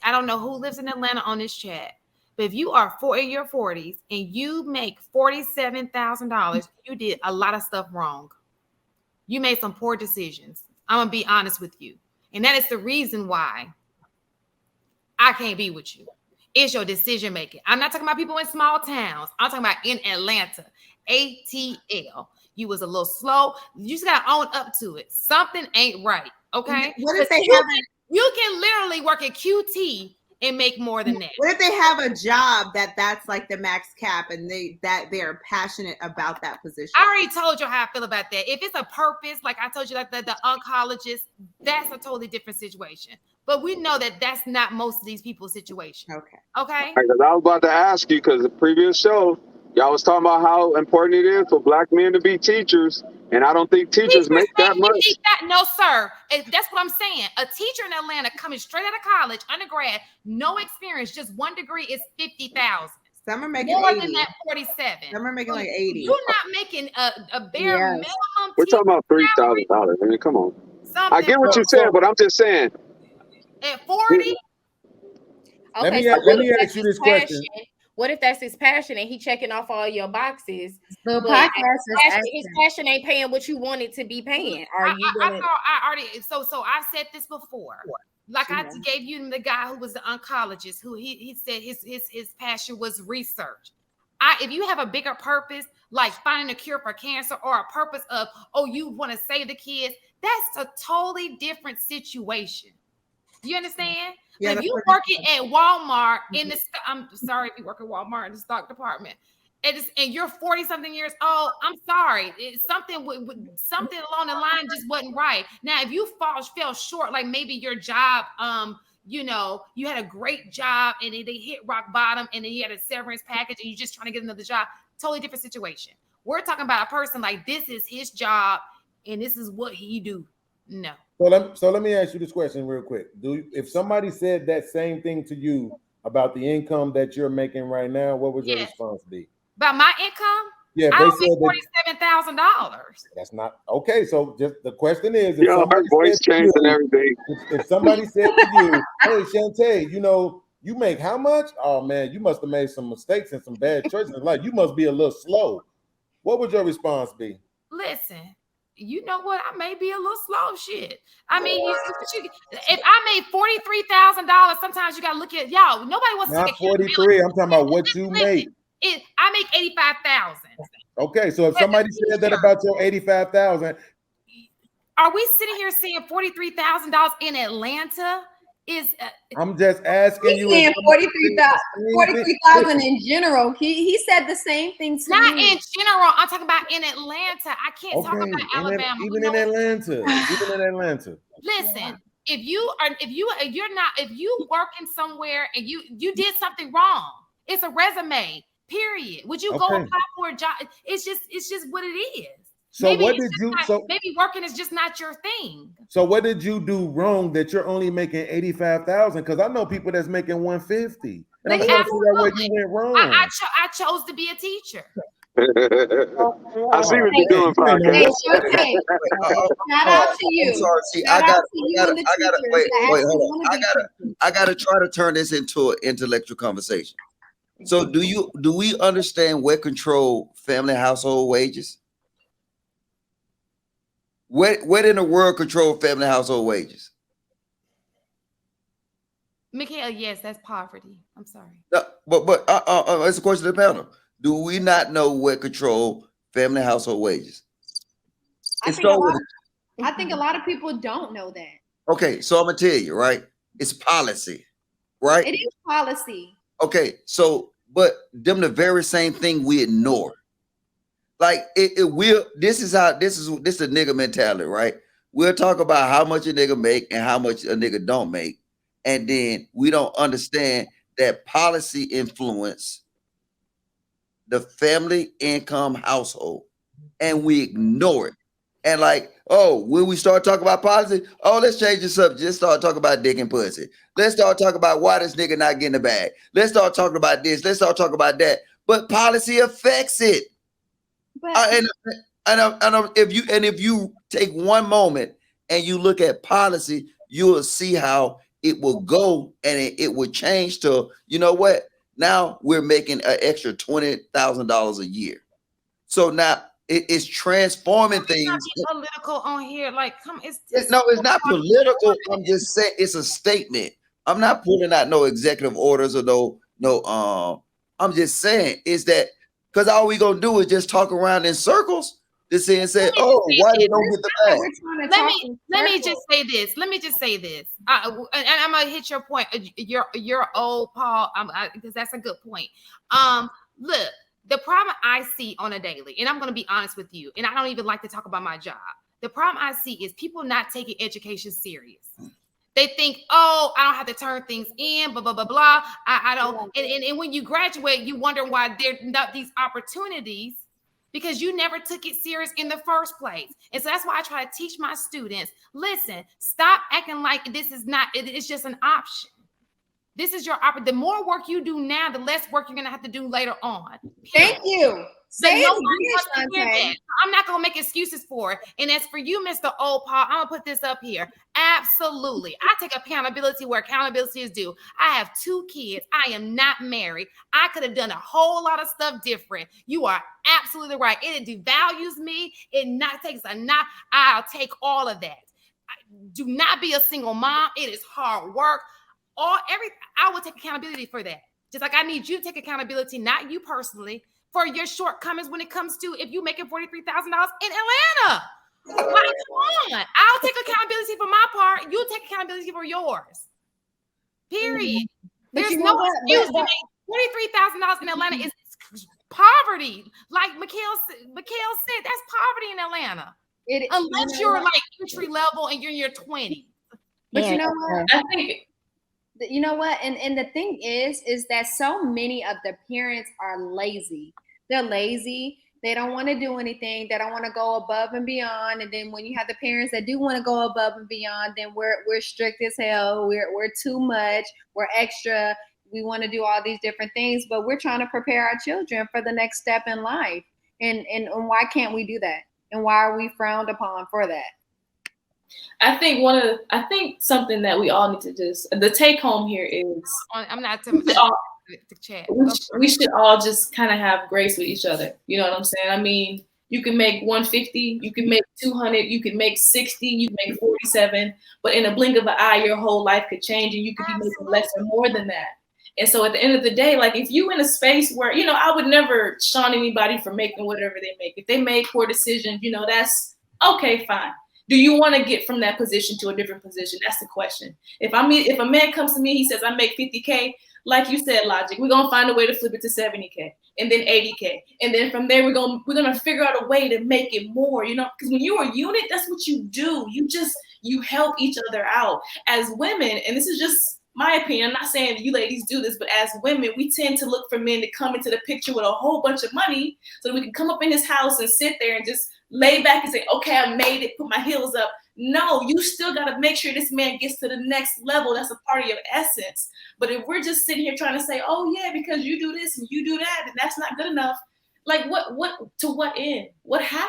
I don't know who lives in Atlanta on this chat, but if you are in your 40s and you make $47,000, you did a lot of stuff wrong. You made some poor decisions. I'm gonna be honest with you, and that is the reason why I can't be with you. It's your decision making. I'm not talking about people in small towns. I'm talking about in Atlanta. ATL. You was a little slow. You just gotta own up to it. Something ain't right. Okay. What if they have you can literally work at QT and make more than that. What if they have a job that's like the max cap and they're passionate about that position? I already told you how I feel about that. If it's a purpose, like I told you, like the oncologist, that's a totally different situation. But we know that that's not most of these people's situation. Okay. Okay. Because I was about to ask you, because the previous show, y'all was talking about how important it is for black men to be teachers, and I don't think teachers make that much. No, sir. That's what I'm saying. A teacher in Atlanta coming straight out of college, undergrad, no experience, just one degree is $50,000. Some are making more 80. than that 47. Some are making like 80. You're not making a bare minimum. We're talking about $3,000. I mean, come on. Something I get what you're saying, but I'm just saying. At 40. Okay, let me ask you this question. What if that's his passion and he checking off all your boxes? The podcast his passion ain't paying what you want it to be paying. Are you gonna... I already so I've said this before. Like I gave you the guy who was the oncologist, who he said his passion was research. If you have a bigger purpose, like finding a cure for cancer, or a purpose of, you want to save the kids, that's a totally different situation. You understand? Yeah, if you're working at Walmart I'm sorry if you work at Walmart in the stock department, and you're 40-something years old, I'm sorry. Something along the line just wasn't right. Now, if you fell short, like maybe your job, you had a great job and they hit rock bottom, and then you had a severance package and you're just trying to get another job, totally different situation. We're talking about a person like this is his job and this is what he do. No. So let me ask you this question real quick. If somebody said that same thing to you about the income that you're making right now, what would your response be? About my income? Yeah, I don't make $47,000. That's not okay. So just the question is, her voice changed and everything. If somebody said to you, "Hey, Shantae, you make how much? Oh man, you must have made some mistakes and some bad choices in life. You must be a little slow." What would your response be? Listen. You know what? I may be a little slow. Shit. I mean, if I made $43,000, sometimes you gotta look at y'all. Nobody wants to not 43. I'm talking about what you make. I make 85,000. Okay, so if somebody said that about your 85,000, are we sitting here saying $43,000 in Atlanta? I'm just asking you. 43,000 in general. He said the same thing to not me. In general. I'm talking about in Atlanta. I can't talk about Alabama. Even in Atlanta. Listen, if you working somewhere and you did something wrong, it's a resume. Period. Would you go apply for a job? It's just what it is. So maybe what did you? Maybe working is just not your thing. So what did you do wrong that you're only making 85,000? Because I know people that's making 150. And I'm trying to figure out where you went wrong. I chose to be a teacher. I see what you're doing, podcast. Shout out to you. I'm sorry. See, I gotta wait. Hold on. I gotta try to turn this into an intellectual conversation. So do we understand what control family household wages? What in the world control family household wages? Mikhail, yes, that's poverty. I'm sorry. No, but it's a question to the panel. Do we not know what control family household wages? I think a lot of people don't know that. Okay, so I'm gonna tell you, right? It's policy, right? It is policy. Okay, so but them the very same thing we ignore. Like it will. This is a nigga mentality, right? We'll talk about how much a nigga make and how much a nigga don't make, and then we don't understand that policy influence the family income household, and we ignore it. And like, when we start talking about policy, let's change the subject. Let's start talking about dick and pussy. Let's start talking about why this nigga not getting the bag. Let's start talking about this. Let's start talking about that. But policy affects it. If you take one moment and you look at policy, you will see how it will go and it will change to, you know what? Now we're making an extra $20,000 a year. So now it's transforming things. Not be political on here, like come. It's No, it's not political. I'm just saying it's a statement. I'm not putting out no executive orders or no. I'm just saying is that because all we gonna do is just talk around in circles to say and say, oh, why they don't get the bag? Let me just say this. Let me just say this. And I'm gonna hit your point. You're old, Paul. Because that's a good point. Look, the problem I see on a daily, and I'm gonna be honest with you, and I don't even like to talk about my job. The problem I see is people not taking education serious. They think, oh, I don't have to turn things in, blah, blah, blah, blah. I don't. And when you graduate, you wonder why there are not these opportunities because you never took it serious in the first place. And so that's why I try to teach my students, listen, stop acting like this is not, it's just an option. This is your opportunity. The more work you do now, the less work you're going to have to do later on. Thank you. I'm not going to make excuses for it. And as for you, Mr. Old Paul, I'm going to put this up here. Absolutely. I take accountability where accountability is due. I have 2 kids. I am not married. I could have done a whole lot of stuff different. You are absolutely right. It devalues me. It not takes a not. I'll take all of that. Do not be a single mom. It is hard work. I will take accountability for that. Just like I need you to take accountability, not you personally, for your shortcomings when it comes to if you making $43,000 in Atlanta. Like, come on. I'll take accountability for my part. You take accountability for yours. Period. There's no excuse to make $43,000 in Atlanta is poverty. Like Mikhail said, that's poverty in Atlanta. Unless you're like entry level and you're in your 20s. But you know what? I think you know what? And the thing is that so many of the parents are lazy. They're lazy. They don't want to do anything. They don't want to go above and beyond. And then when you have the parents that do want to go above and beyond, then we're strict as hell. We're too much. We're extra. We want to do all these different things, but we're trying to prepare our children for the next step in life. And why can't we do that? And why are we frowned upon for that? I think something that we all need to just, the take home here is I'm not to chat. We should all just kind of have grace with each other. You know what I'm saying? I mean, you can make 150, you can make 200, you can make 60, you can make 47, but in a blink of an eye, your whole life could change and you could be making less or more than that. And so at the end of the day, like if you in a space where, you know, I would never shun anybody for making whatever they make. If they made poor decisions, you know, that's okay, fine. Do you want to get from that position to a different position? That's the question. If a man comes to me, he says, I make 50K, like you said, Logic, we're going to find a way to flip it to 70K and then 80K. And then from there, we're going to figure out a way to make it more, you know, because when you're a unit, that's what you do. You help each other out as women. And this is just my opinion. I'm not saying that you ladies do this, but as women, we tend to look for men to come into the picture with a whole bunch of money so that we can come up in his house and sit there and just lay back and say, okay, I made it, put my heels up. No, you still got to make sure this man gets to the next level. That's a part of your essence. But if we're just sitting here trying to say, oh yeah, because you do this and you do that, and that's not good enough, like what to what end? What happened?